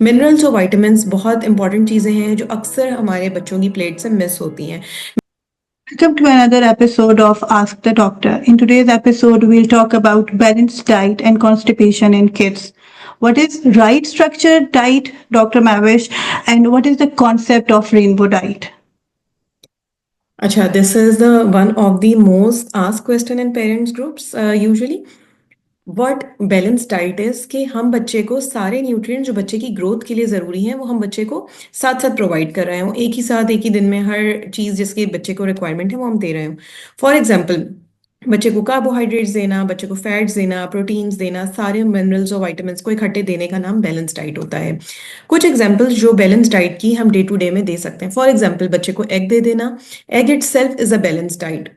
Minerals और vitamins बहुत important चीज़ें हैं जो अक्सर हमारे बच्चों की प्लेट से मिस होती हैं। Welcome to another episode of Ask the Doctor. In today's episode, we'll talk about balanced diet and constipation in kids. What is right structured diet, Dr. Mavish, and what is the concept of rainbow diet? अच्छा, this is the one of the most ask question in parents groups usually. What balance diet is कि हम बच्चे को सारे nutrient जो बच्चे की growth के लिए ज़रूरी हैं वो हम बच्चे को साथ साथ प्रोवाइड कर रहे हो, एक ही साथ एक ही दिन में हर चीज़ जिसकी बच्चे को रिक्वायरमेंट है वो हम दे रहे हो। फॉर एग्जाम्पल, बच्चे को कार्बोहाइड्रेट्स देना, बच्चे को फैट्स देना, प्रोटीन्स देना, सारे मिनरल्स और वाइटामिन्स को इकट्ठे देने का नाम बैलेंस डाइट होता है। कुछ एग्जाम्पल्स जो बैलेंस डाइट की हम डे टू डे में दे सकते हैं। फॉर एग्जाम्पल, बच्चे को एग दे देना। Egg it self is a balance diet.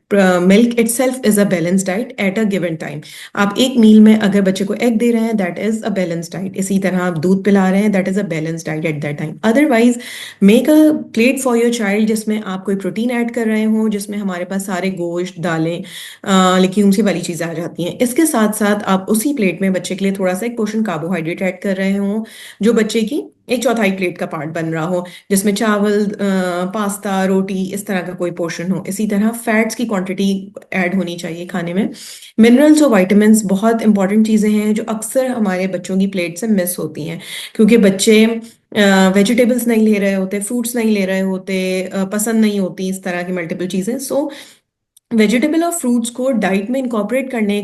Milk it self is a balance diet at a given time. आप एक मील में अगर बच्चे को एग दे रहे हैं that is a balance diet. इसी तरह आप दूध पिला रहे हैं that is a balance diet at that time. Otherwise make a plate for your child जिसमें आप कोई प्रोटीन ऐड कर रहे हो, जिसमें हमारे पास सारे गोश्त, दालें, लेग्यूम्स वाली चीज़ें आ जाती हैं। इसके साथ साथ आप उसी प्लेट में बच्चे के लिए थोड़ा सा एक पोर्शन कार्बोहाइड्रेट ऐड कर रहे हो जो बच्चे की एक चौथाई प्लेट का पार्ट बन रहा हो, जिसमें चावल, पास्ता, रोटी, इस तरह का कोई पोर्शन हो। इसी तरह फैट्स की क्वांटिटी ऐड होनी चाहिए खाने में। मिनरल्स और विटामिन्स बहुत इंपॉर्टेंट चीज़ें हैं जो अक्सर हमारे बच्चों की प्लेट से मिस होती हैं, क्योंकि बच्चे वेजिटेबल्स नहीं ले रहे होते, फ्रूट्स नहीं ले रहे होते, पसंद नहीं होती इस तरह की मल्टीपल चीज़ें। सो वेजिटेबल और फ्रूट्स को डाइट में इंकॉर्पोरेट करने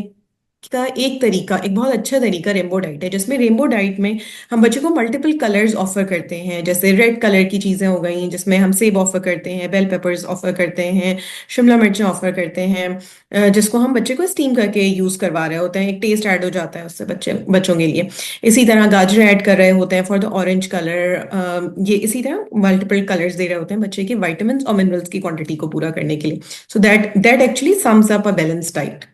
का एक तरीका, एक बहुत अच्छा तरीका रेनबो डाइट है, जिसमें रेनबो डाइट में हम बच्चों को मल्टीपल कलर्स ऑफर करते हैं। जैसे रेड कलर की चीज़ें हो गई जिसमें हम सेब ऑफर करते हैं, बेल पेपर्स ऑफर करते हैं, शिमला मिर्चें ऑफर करते हैं, जिसको हम बच्चे को स्टीम करके यूज़ करवा रहे होते हैं। एक टेस्ट ऐड हो जाता है उससे बच्चों के लिए। इसी तरह गाजर ऐड कर रहे होते हैं फॉर द ऑरेंज कलर। ये इसी तरह मल्टीपल कलर्स दे रहे होते हैं बच्चे के विटामिन्स और मिनरल्स की क्वांटिटी को पूरा करने के लिए। So that actually sums up a balance diet.